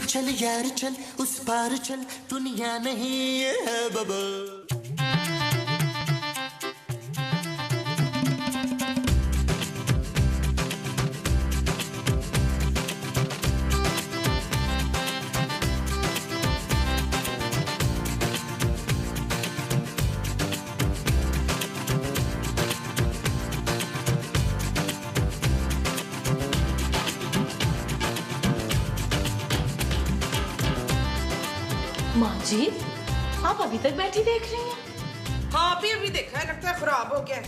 चल यार चल उस पार चल दुनिया नहीं है बाबा। माँ जी, आप अभी तक बैठी देख रही हैं? हाँ अभी देखा है, लगता है खराब हो गया है।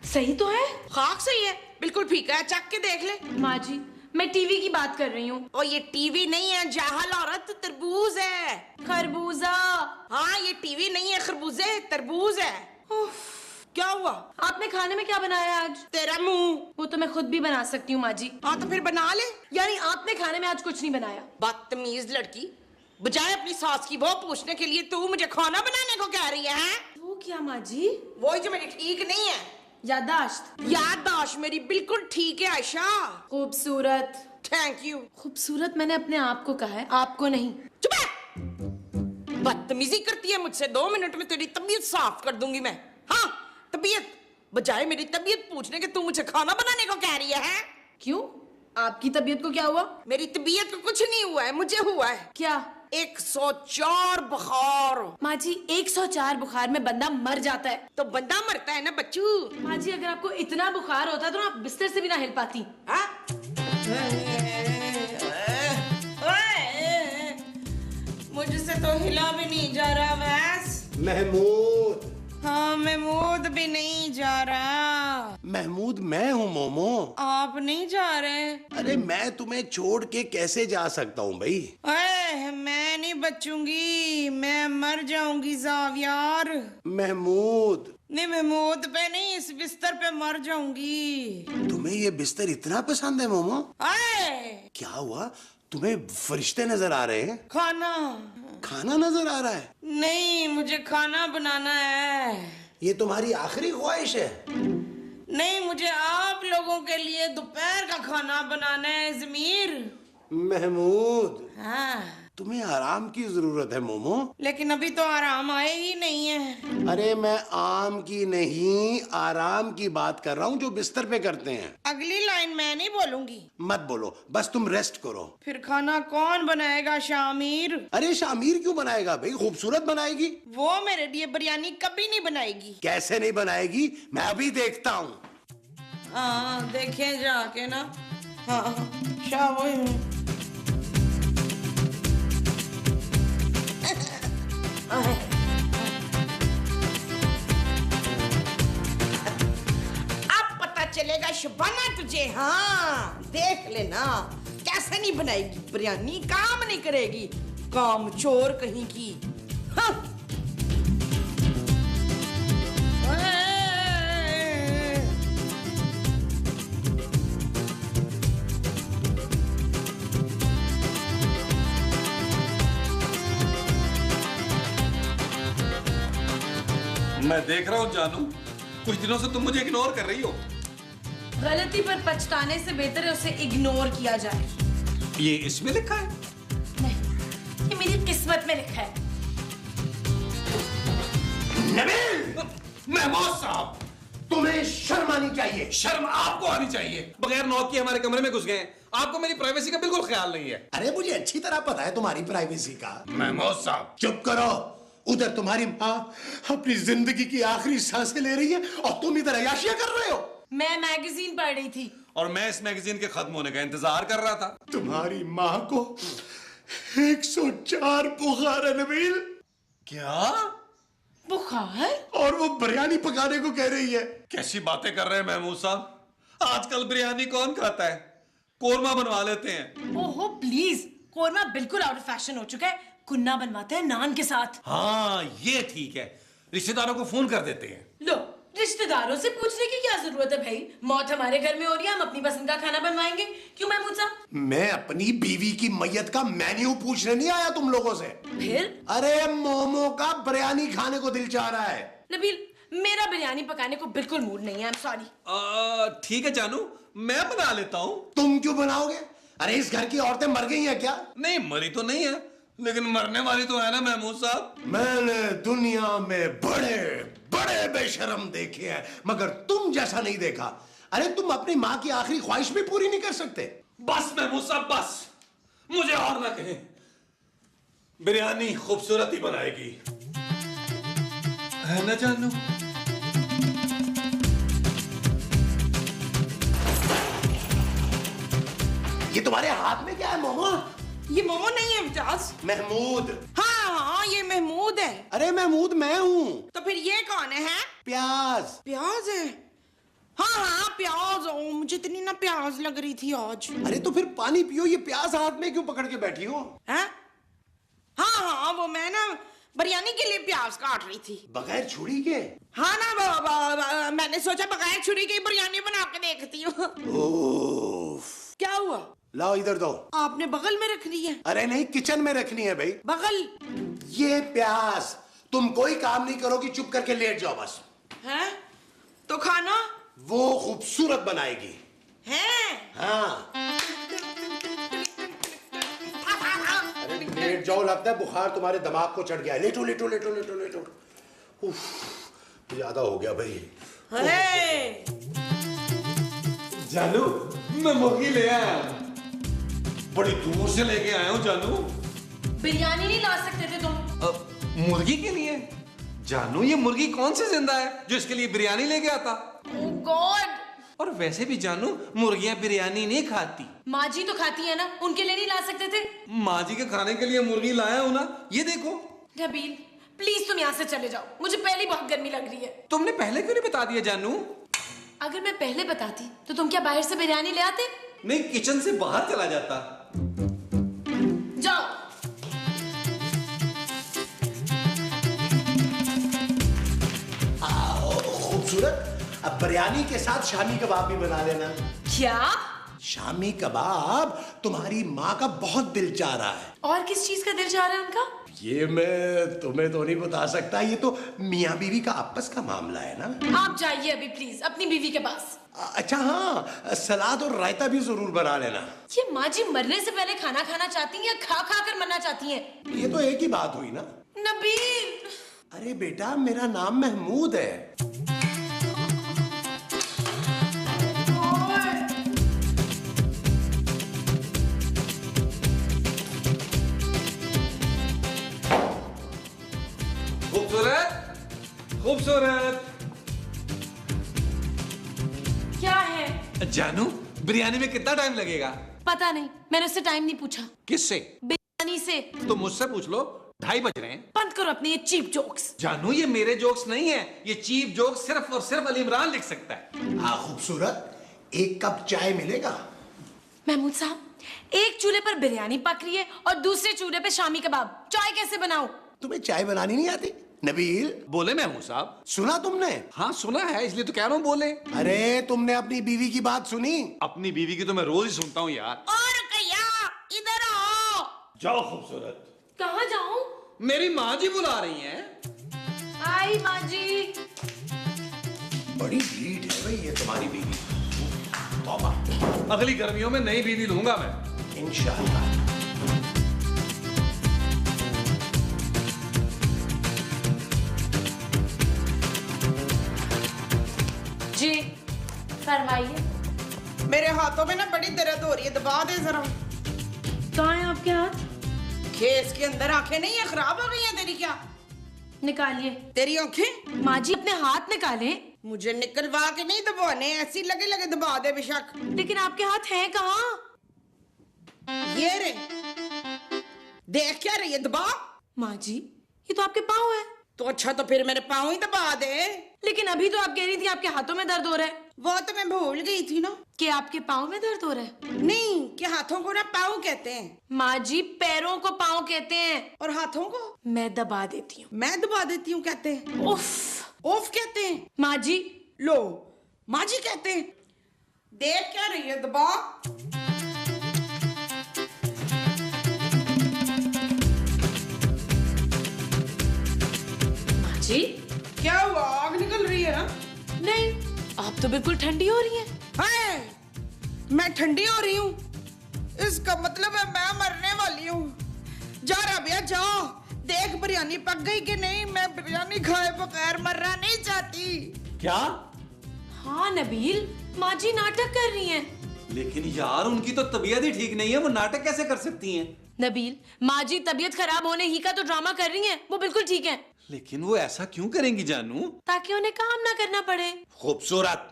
सही तो है। खाक सही है, बिल्कुल फीका है, चख के देख ले। माँ जी, मैं टीवी की बात कर रही हूँ। और ये टीवी नहीं है जाहल औरत, तरबूज है। खरबूजा। हाँ ये टीवी नहीं है, खरबूजे तरबूज है। क्या हुआ? आपने खाने में क्या बनाया आज? तेरा मुंह। वो तो मैं खुद भी बना सकती हूँ माँ जी। हाँ तो फिर बना ले। यानी आपने खाने में आज कुछ नहीं बनाया? बदतमीज लड़की, बजाय अपनी सास की वो पूछने के लिए तू मुझे खाना बनाने को कह रही है? वो क्या माँ जी? वो जो मेरी ठीक नहीं है। याददाश्त। याददाश्त मेरी बिल्कुल ठीक है आयशा। खूबसूरत। Thank you. खूबसूरत मैंने अपने आप को कहा है, आपको नहीं। चुप है। बदतमीजी करती है मुझसे, 2 मिनट में तेरी तबीयत साफ कर दूंगी मैं। हाँ तबीयत, बजाय मेरी तबीयत पूछने के तू मुझे खाना बनाने को कह रही है? क्यों? आपकी तबीयत को क्या हुआ? मेरी तबीयत को कुछ नहीं हुआ है, मुझे हुआ है। क्या? 104 बुखार। माँ जी 104 बुखार में बंदा मर जाता है। तो बंदा मरता है ना बच्चू। माँ जी अगर आपको इतना बुखार होता तो आप बिस्तर से भी ना हिल पाती। हाँ? मुझसे तो हिला भी नहीं जा रहा वैस। महमूद। हाँ महमूद भी नहीं जा रहा। महमूद मैं हूँ मोमो। आप नहीं जा रहे? अरे मैं तुम्हें छोड़ के कैसे जा सकता हूँ भाई? मैं नहीं बचूंगी, मैं मर जाऊंगी जावियार। महमूद। नहीं महमूद पे नहीं, इस बिस्तर पे मर जाऊंगी। तुम्हें ये बिस्तर इतना पसंद है मोमो? क्या हुआ, तुम्हें फरिश्ते नजर आ रहे हैं? खाना नजर आ रहा है? नहीं मुझे खाना बनाना है। ये तुम्हारी आखिरी ख्वाहिश है? नहीं मुझे आप लोगों के लिए दोपहर का खाना बनाना है ज़मीर। महमूद। हाँ तुम्हें आराम की जरूरत है मोमो। लेकिन अभी तो आराम आए ही नहीं है। अरे मैं आम की नहीं आराम की बात कर रहा हूँ जो बिस्तर पे करते हैं। अगली लाइन मैं नहीं बोलूंगी। मत बोलो, बस तुम रेस्ट करो। फिर खाना कौन बनाएगा? शामीर। अरे शामीर क्यों बनाएगा भाई, खूबसूरत बनाएगी। वो मेरे लिए बिरयानी कभी नहीं बनाएगी। कैसे नहीं बनाएगी, मैं अभी देखता हूँ। हाँ देखें जाके ना। हाँ शाबाश। अब पता चलेगा शबाना तुझे। हाँ देख लेना कैसे नहीं बनाएगी बिरयानी, काम नहीं करेगी, काम चोर कहीं की। हाँ। मैं देख रहा हूँ जानू, कुछ दिनों से तुम मुझे इग्नोर कर रही हो। गलती पर पछताने से बेहतर है उसे इग्नोर किया जाए। ये इसमें लिखा है? नहीं, ये मेरी किस्मत में लिखा है। नबील! महमूद साहब, तुम्हें शर्म आनी चाहिए। शर्म आपको आनी चाहिए। बगैर नॉक के हमारे कमरे में घुस गए। आपको मेरी प्राइवेसी का बिल्कुल ख्याल नहीं है। अरे मुझे अच्छी तरह पता है तुम्हारी प्राइवेसी का। महमूद साहब चुप करो। उधर तुम्हारी माँ अपनी जिंदगी की आखिरी सांसें ले रही है और तुम इधर अय्याशियां कर रहे हो। मैं मैगजीन पढ़ रही थी और मैं इस मैगजीन के खत्म होने का इंतजार कर रहा था। तुम्हारी माँ को 104 बुखार है नबील। क्या बुखार? और वो बिरयानी पकाने को कह रही है। कैसी बातें कर रहे हैं महमूद साहब? आजकल बिरयानी कौन खाता है, कोरमा बनवा लेते हैं। ओहो प्लीज, कोरमा बिल्कुल आउट ऑफ फैशन हो चुका है। कुन्ना बनवाते हैं नान के साथ। हाँ ये ठीक है, रिश्तेदारों को फोन कर देते हैं। लो, रिश्तेदारों से पूछने की क्या जरूरत है भाई? मौत हमारे घर में हो रही है, हम अपनी पसंद का खाना बनवाएंगे। क्यों महमूद साहब? मैं अपनी बीवी की मैयत का मेन्यू पूछने नहीं आया तुम लोगों से। फिर? अरे मोमो का बिरयानी खाने को दिल चाह रहा है। नबील, मेरा बिरयानी पकाने को बिल्कुल मूड नहीं है। I am sorry. ठीक है जानू, मैं बना लेता हूँ। तुम क्यों बनाओगे? अरे इस घर की औरतें मर गई हैं क्या? नहीं मरी तो नहीं है, लेकिन मरने वाली तो है ना महमूद साहब। मैंने दुनिया में बड़े बड़े बेशरम देखे हैं, मगर तुम जैसा नहीं देखा। अरे तुम अपनी माँ की आखिरी ख्वाहिश भी पूरी नहीं कर सकते। बस महमूद साहब बस, मुझे और ना कहें। बिरयानी खूबसूरत ही बनाएगी, है ना जानू? ये तुम्हारे हाथ में क्या है मोमो? ये मोमो नहीं है मिजाज। महमूद। हाँ हाँ ये महमूद है। अरे महमूद मैं हूँ। तो फिर ये कौन है? प्याज। प्याज है। हाँ हाँ प्याज। ओ मुझे इतनी ना प्याज लग रही थी आज। अरे तो फिर पानी पियो, ये प्याज हाथ में क्यों पकड़ के बैठी हो? हैं? हाँ हाँ वो मैं ना बिरयानी के लिए प्याज काट रही थी। बगैर छुरी के? हाँ ना मैंने सोचा बगैर छुरी के बिरयानी बना के देखती हूँ। ओफ। क्या हुआ? लाओ इधर दो। आपने बगल में रख ली है? अरे नहीं, किचन में रखनी है भाई। बगल? ये प्याज, तुम कोई काम नहीं करोगी, चुप करके लेट जाओ बस। हैं? तो खाना? वो खूबसूरत बनाएगी। हैं? हाँ। अरे लेट जाओ, लगता है बुखार तुम्हारे दिमाग को चढ़ गया है। लेटो लेटो लेटो लेटो लेटो। उफ, ज्यादा हो गया भाई। हे! जानू मैं मुर्गी ले आया, बड़ी दूर से लेके आया हूँ जानू। बिरयानी नहीं ला सकते थे तुम? मुर्गी के लिए? जानू ये मुर्गी कौन सी जिंदा है जो इसके लिए बिरयानी लेके आता? ओह गॉड! और वैसे भी जानू मुर्गियां बिरयानी नहीं खाती। माँ जी तो खाती है ना, उनके लिए नहीं ला सकते थे? माँ जी के खाने के लिए मुर्गी लाया हूं ना, ये देखो। नबील प्लीज तुम यहाँ से चले जाओ, मुझे पहले बहुत गर्मी लग रही है। तुमने पहले क्यों नहीं बता दिया जानू? अगर मैं पहले बताती तो तुम क्या बाहर से बिरयानी ले आते? नहीं, किचन से बाहर चला जाता। जाओ। खूबसूरत, अब बिरयानी के साथ शामी कबाब भी बना लेना। क्या? शामी कबाब तुम्हारी माँ का बहुत दिल चाह रहा है। और किस चीज का दिल चाह रहा है उनका? ये मैं तुम्हें तो नहीं बता सकता, ये तो मियाँ बीवी का आपस का मामला है ना। आप जाइए अभी प्लीज अपनी बीवी के पास। अच्छा हाँ, सलाद और रायता भी जरूर बना लेना। ये माँ जी मरने से पहले खाना खाना चाहती हैं या खा खा कर मरना चाहती हैं? ये तो एक ही बात हुई ना। नबील! अरे बेटा, मेरा नाम महमूद है। खूबसूरत, खूबसूरत। क्या है? जानू बिरयानी में कितना टाइम लगेगा? पता नहीं, मैंने उससे टाइम नहीं पूछा। किससे? बिरयानी से। तो मुझसे पूछ लो, 2:30 बज रहे हैं। बंद करो अपने ये चीप जोक्स। जानू ये मेरे जोक्स नहीं है, ये चीप जोक्स सिर्फ और सिर्फ अली इमरान लिख सकता है। हाँ खूबसूरत, एक कप चाय मिलेगा? महमूद साहब, एक चूल्हे पर बिरयानी पक रही है और दूसरे चूल्हे पे शामी कबाब। चाय कैसे बनाऊं? तुम्हें चाय बनानी नहीं आती? नबील बोले महमूद साहब। सुना तुमने? हाँ सुना है, इसलिए तो कह रहा हूँ बोले। अरे तुमने अपनी बीवी की बात सुनी? अपनी बीवी की तो मैं रोज ही सुनता हूँ यार। और कया इधर आओ। जाओ खूबसूरत। कहाँ जाऊं? मेरी माँ जी बुला रही हैं। आई माँ जी। बड़ी ढीठ है भाई ये तुम्हारी बीवी। तौबा। अगली गर्मियों में नई बीवी लूंगा मैं, इंशाअल्लाह। जी फरमाइए। मेरे हाथों में ना बड़ी दर्द हो रही है, दबा दे जरा। कहाँ है आपके हाथ? खेस के अंदर आंखें नहीं है, खराब हो गई है तेरी क्या? निकालिए। तेरी आंखें? माँ जी अपने हाथ निकाले। मुझे निकलवा के नहीं दबाने, ऐसी लगे लगे दबा दे बेशक। लेकिन आपके हाथ हैं कहाँ? ये रे, देख क्या रही है? दबा। माँ जी ये तो आपके पाँव है। तो अच्छा तो फिर मेरे पाँव ही दबा दे। लेकिन अभी तो आप कह रही थी आपके हाथों में दर्द हो रहा है। वो तो मैं भूल गई थी ना। कि आपके पाँव में दर्द हो रहा है? नहीं, कि हाथों को ना पाँव कहते हैं। माँ जी पैरों को पाँव कहते हैं। और हाथों को? मैं दबा देती हूँ। मैं दबा देती हूँ कहते हैं। उफ। ओफ कहते हैं। माँ जी। लो, माँ जी कहते हैं। देख क्या रही है? दबा। माँ जी क्या हुआ? आग निकल रही है ना? नहीं, आप तो बिल्कुल ठंडी हो रही हैं। मैं ठंडी हो रही हूँ? इसका मतलब है मैं मरने वाली हूँ। जा राबिया जाओ, देख बिरयानी पक गई कि नहीं। मैं बिरयानी खाए बगैर मरना नहीं चाहती। क्या? हाँ नबील, माँ जी नाटक कर रही हैं। लेकिन यार उनकी तो तबीयत ही ठीक नहीं है, वो नाटक कैसे कर सकती हैं? नबील, माँ जी तबीयत खराब होने ही का तो ड्रामा कर रही हैं, वो बिल्कुल ठीक है। लेकिन वो ऐसा क्यों करेंगी जानू? ताकि उन्हें काम ना करना पड़े। खूबसूरत,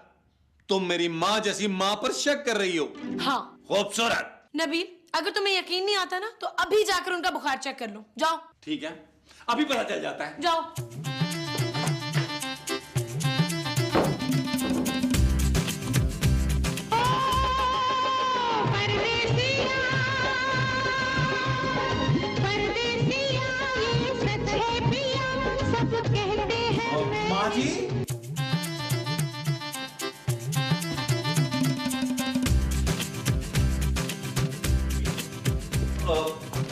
तुम मेरी माँ जैसी माँ पर शक कर रही हो। हाँ खूबसूरत। नबील, अगर तुम्हें यकीन नहीं आता ना तो अभी जाकर उनका बुखार चेक कर लो। जाओ। ठीक है, अभी पता चल जाता है। जाओ। माँ जी,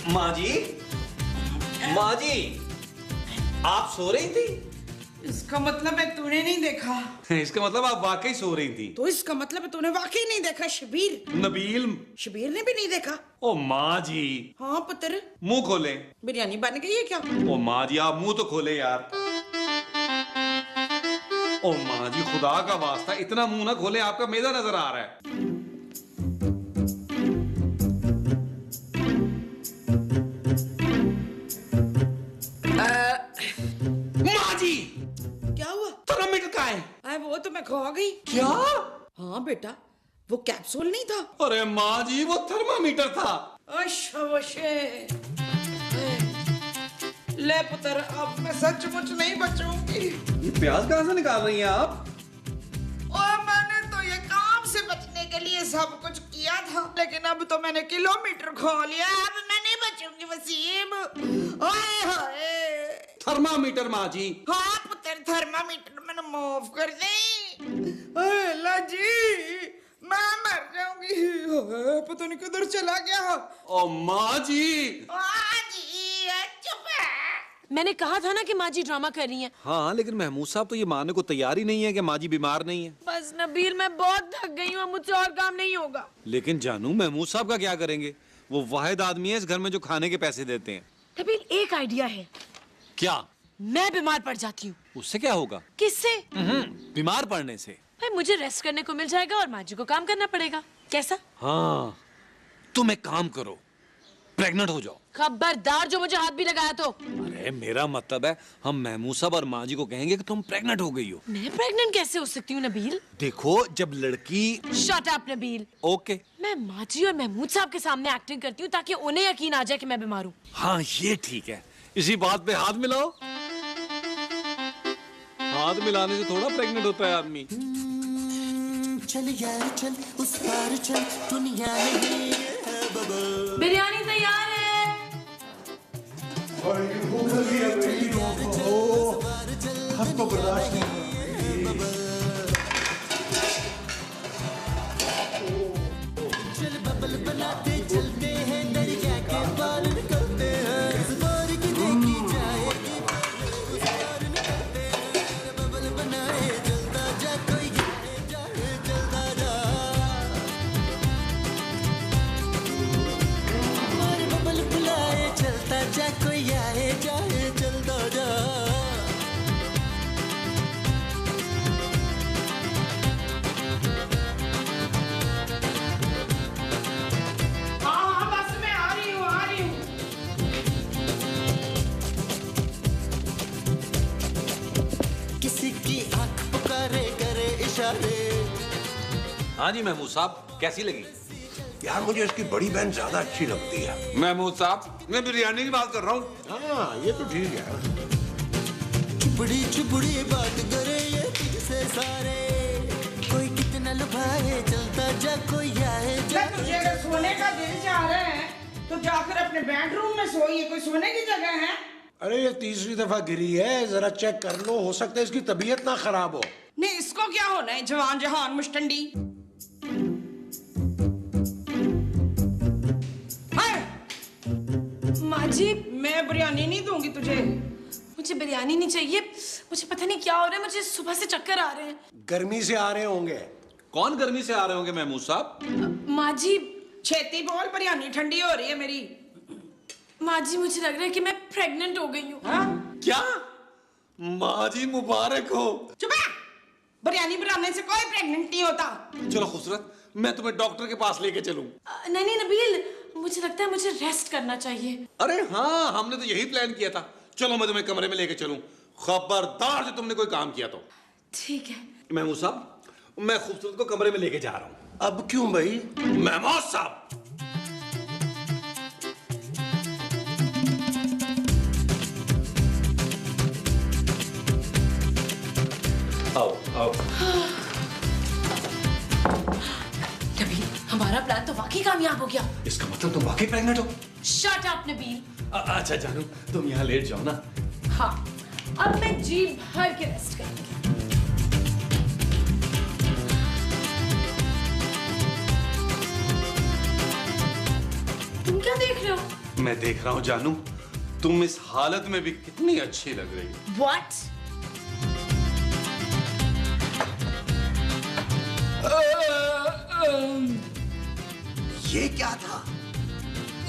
माँ जी, माँ जी, आप सो रही थी? इसका मतलब है तूने नहीं देखा। इसका मतलब आप वाकई सो रही थी। तो इसका मतलब है तूने वाकई नहीं देखा शबीर। नबील। शबीर ने भी नहीं देखा। ओ माँ जी। हाँ पुत्र, मुंह खोले। बिरयानी बन गई है क्या? ओ माँ जी, आप मुंह तो खोले यार। ओ माँ जी, खुदा का वास्ता इतना मुंह ना खोले, आपका मैदा नजर आ रहा है। माँ जी, क्या हुआ? थर्मामीटर कहाँ है? अरे वो तो मैं खो गई। क्या? हाँ बेटा, वो कैप्सूल नहीं था। अरे माँ जी, वो थर्मामीटर था। ले पुत्र, अब मैं सचमुच नहीं बचूंगी। ये प्याज कहाँ से निकाल रही हैं आप? और मैंने तो ये काम से बचने के लिए सब कुछ किया था, लेकिन अब तो मैंने किलोमीटर खो लिया। अब मैं नहीं बचूंगी वसीम। ओए होए। थर्मामीटर माँ जी। हाँ पुत्र, थर्मामीटर मैंने माफ कर दे। अल्लाह जी, मैं मर जाऊंगी। ओए, पता नहीं किधर चला गया। ओ माँ जी। माँ जी, चुप है। मैंने कहा था ना कि माँ जी ड्रामा कर रही हैं। हाँ, लेकिन महमूद साहब तो ये मानने को तैयार ही नहीं है कि माँ जी बीमार नहीं है। बस नबील, मैं बहुत थक गई हूँ, मुझसे और काम नहीं होगा। लेकिन जानू, महमूद साहब का क्या करेंगे? वो वाहिद आदमी है इस घर में जो खाने के पैसे देते हैं। नबील, एक आइडिया है। क्या? मैं बीमार पड़ जाती हूँ। उससे क्या होगा? किससे? बीमार पड़ने से। भाई मुझे रेस्ट करने को मिल जाएगा और माँ जी को काम करना पड़ेगा। कैसा? हाँ, तुम एक काम करो, प्रेग्नेंट हो जाओ। खबरदार जो मुझे हाथ भी लगाया तो। अरे मेरा मतलब है, हम महमूद साहब और माँ जी को कहेंगे कि तुम प्रेग्नेंट हो गई हो। मैं प्रेग्नेंट कैसे हो सकती हूँ नबील? देखो, जब लड़की। Shut up Nabeel. ओके। मैं माँ जी और महमूद साहब के सामने एक्टिंग करती हूँ ताकि उन्हें यकीन आ जाए कि मैं बीमार हूँ। हाँ, ये ठीक है। इसी बात पे हाथ मिलाओ। हाथ मिलाने से थोड़ा प्रेग्नेंट होता है आदमी। चल यार चल, उस पार चल, दुनिया नहीं है बबा। बिरयानी तैयार है। हमको बर्दाश्त नहीं। चल बबल बनाते चलते हैं, दरिया के पालन करते हैं। इस बार की देखी जाएगी, उस पार निकलते हैं। बबल बनाए चलता जा, कोई जाए जाए चलता जा। और बबल बुलाए चलता जा, कोई आए जाए चलता जा। हाँ बस मैं आ रही हूँ, आ रही हूँ। किसी की आंख पुकारे करे इशारे। हाँ जी महमूद साहब, कैसी लगी? यार मुझे इसकी बड़ी बहन ज्यादा अच्छी लगती है। महमूद साहब, मैं बिरयानी की बात कर रहा हूँ। हाँ, ये तो ठीक है। चुपड़ी चुपड़ी बात करे ये तुझसे सारे। कोई कितना लुभाए चलता जा, कोई आए जा। तुझे अगर सोने का दिल चाह रहा है तो जाकर अपने बेडरूम में सोइए, कोई सोने की जगह है? अरे ये तीसरी दफा गिरी है, जरा चेक कर लो, हो सकता है इसकी तबीयत ना खराब हो। नहीं, इसको क्या होना है जवान जहान मुश्तंडी। माँ जी, मैं बिरयानी नहीं दूंगी तुझे। मुझे बिरयानी नहीं चाहिए। मुझे पता नहीं क्या हो रहा है, मुझे सुबह से चक्कर आ रहे हैं। गर्मी से आ रहे होंगे। कौन गर्मी से आ रहे होंगे महमूद साहब? माँ जी, छेती बोल, बिरयानी ठंडी हो रही है मेरी। माँ जी मुझे लग रहा है कि मैं प्रेग्नेंट हो गई हूँ। हाँ? क्या? माँ जी मुबारक हो। चुप है, बिरयानी बनाने से कोई प्रेग्नेंट नहीं होता। चलो खूबसूरत, मैं तुम्हें डॉक्टर के पास लेके चलूं। नहीं नहीं नबील, मुझे लगता है मुझे रेस्ट करना चाहिए। अरे हाँ, हमने तो यही प्लान किया था। चलो मैं तुम्हें कमरे में लेके चलूं। खबरदार जो तुमने कोई काम किया तो। ठीक है। महमूद साहब, मैं खूबसूरत को कमरे में लेके जा रहा हूं। अब क्यों भाई? महमूद साहब, आओ आओ। नबील, हमारा प्लान तो वाकई कामयाब हो गया। इसका मतलब तुम वाकई प्रेग्नेंट हो? Shut up Nabeel. अच्छा जानू, तुम यहाँ लेट जाओ ना। हाँ, अब मैं जी भर के रेस्ट करूंगी। तुम क्या देख रहे हो? मैं देख रहा हूँ जानू, तुम इस हालत में भी कितनी अच्छी लग रही हो। What? ये क्या था?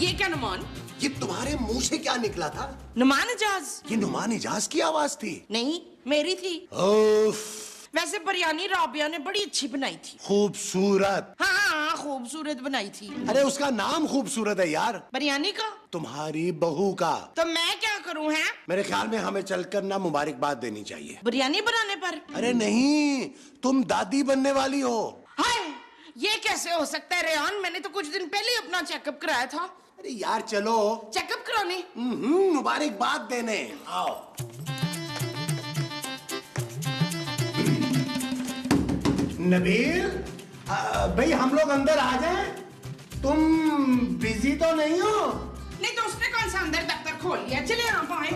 ये क्या नुमान? ये तुम्हारे मुंह से क्या निकला था? नुमान इजाज? ये नुमान इजाज की आवाज थी। नहीं, मेरी थी। उफ, वैसे बिरयानी राबिया ने बड़ी अच्छी बनाई थी। खूबसूरत। हाँ, खूबसूरत बनाई थी। अरे उसका नाम खूबसूरत है यार। बिरयानी का? तुम्हारी बहू का। तो मैं क्या करूं है? मेरे ख्याल में हमें चलकर ना मुबारकबाद देनी चाहिए। बिरयानी बनाने पर? अरे नहीं, तुम दादी बनने वाली हो। हाय, ये कैसे हो सकता है रेहान? मैंने तो कुछ दिन पहले ही अपना चेकअप कराया था। अरे यार चलो। चेकअप कराने? मुबारकबाद देने आओ। नबील, भाई हम लोग अंदर आ जाएं? तुम बिजी तो नहीं हो? नहीं तो उसने कौन सा अंदर दफ्तर खोल लिया? चले आप आए।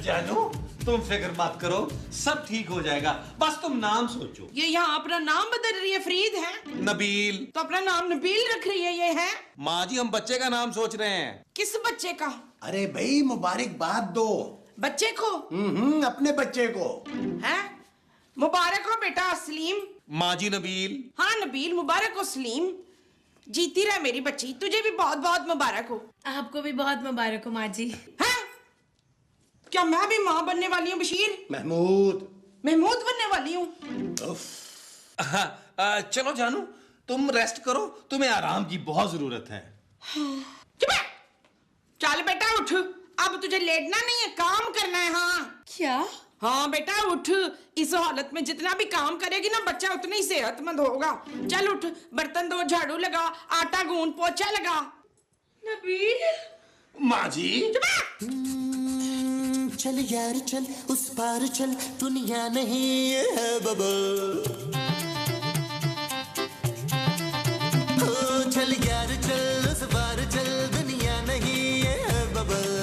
जानू, तुम फिक्र मत करो, सब ठीक हो जाएगा। बस तुम नाम सोचो। ये यहाँ अपना नाम बदल रही है, फरीद है नबील। तो अपना नाम नबील रख रही है। ये है माँ जी, हम बच्चे का नाम सोच रहे हैं। किस बच्चे का? अरे भाई मुबारकबाद दो। बच्चे को? अपने बच्चे को। है? मुबारक हो बेटा सलीम। माँ जी नबील। हाँ नबील, मुबारक हो सलीम। जीती रहे मेरी बच्ची, तुझे भी बहुत बहुत मुबारक हो। आपको भी बहुत मुबारक हो माँ जी। है? क्या मैं भी माँ बनने वाली हूँ बशीर? महमूद बनने वाली हूँ। चलो जानू, तुम रेस्ट करो, तुम्हें आराम की बहुत जरूरत है। चुप है। चल बेटा उठ, अब तुझे लेटना नहीं है, काम करना है। हाँ क्या? हाँ बेटा उठ, इस हालत में जितना भी काम करेगी ना बच्चा उतना ही सेहतमंद होगा। चल उठ, बर्तन धो, झाड़ू लगा, आटा गूंद, पोछा लगा। नबील। माँ जी। चल यार चल, उस पार चल, दुनिया नहीं है बबल। ओ चल यार चल, उस पार चल, दुनिया नहीं है बबल।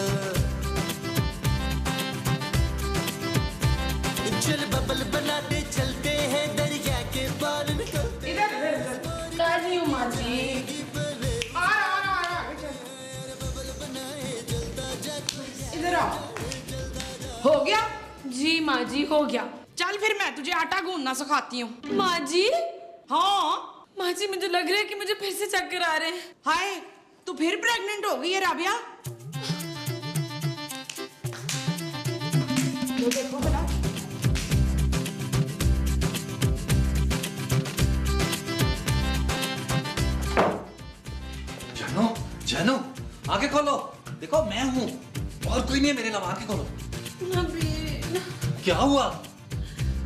चल बबल बनाते चलते हैं, दरिया के पार निकलते। कर रही हूँ माँ जी। इधर आ। हो गया? जी माँ जी, हो गया। चल फिर मैं तुझे आटा गूंदना सिखाती हूँ। माँ जी? हाँ माँ जी, मुझे लग रहा है कि मुझे फिर से चक्कर आ रहे हैं। हाय, तू फिर प्रेग्नेंट हो गई है राबिया? ये देखो भला। जानू, जानू, आंखें खोलो। देखो मैं हूँ, और कोई नहीं है मेरे अलावा। आंखें खोलो। नबील, क्या हुआ?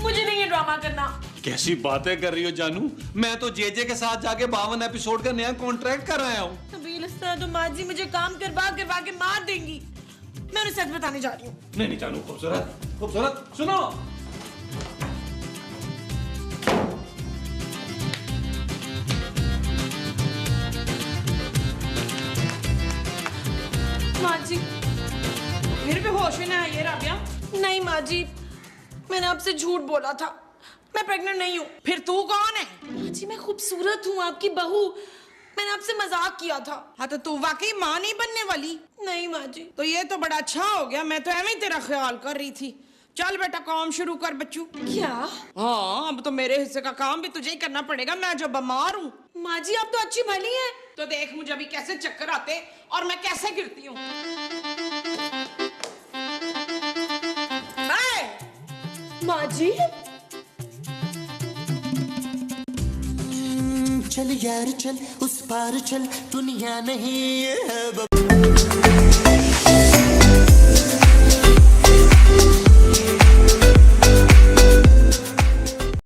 मुझे नहीं ये ड्रामा करना। कैसी बातें कर रही हो जानू? मैं तो जेजे के साथ जाके 52 एपिसोड का नया कॉन्ट्रैक्ट कर आया हूँ। नबील, इस तरह तो माँ जी मुझे काम करवा करवा के मार देंगी। मैं उन्हें सच बताने जा रही हूँ। नहीं नहीं जानू, खूबसूरत खूबसूरत सुनो। माँ जी। फिर भी होश में ना है ये राबिया? नहीं माँ जी, मैंने आपसे झूठ बोला था। मैं प्रेग्नेंट नहीं हूँ। फिर तू कौन है? माँ जी, मैं खूबसूरत हूँ, आपकी बहू। मैंने आपसे मजाक किया था। हाँ तो तू वाकई माँ नहीं बनने वाली? नहीं माँ जी। तो ये तो बड़ा अच्छा हो गया, मैं तो एवं तेरा ख्याल कर रही थी। चल बेटा काम शुरू कर बच्चू। क्या? हाँ अब तो मेरे हिस्से का काम भी तुझे ही करना पड़ेगा, मैं जो बीमार हूँ। माँ जी आप तो अच्छी भली हैं। तो देख मुझे अभी कैसे चक्कर आते और मैं कैसे गिरती हूँ। माँ जी चल यार चल उस पार चल, दुनिया नहीं है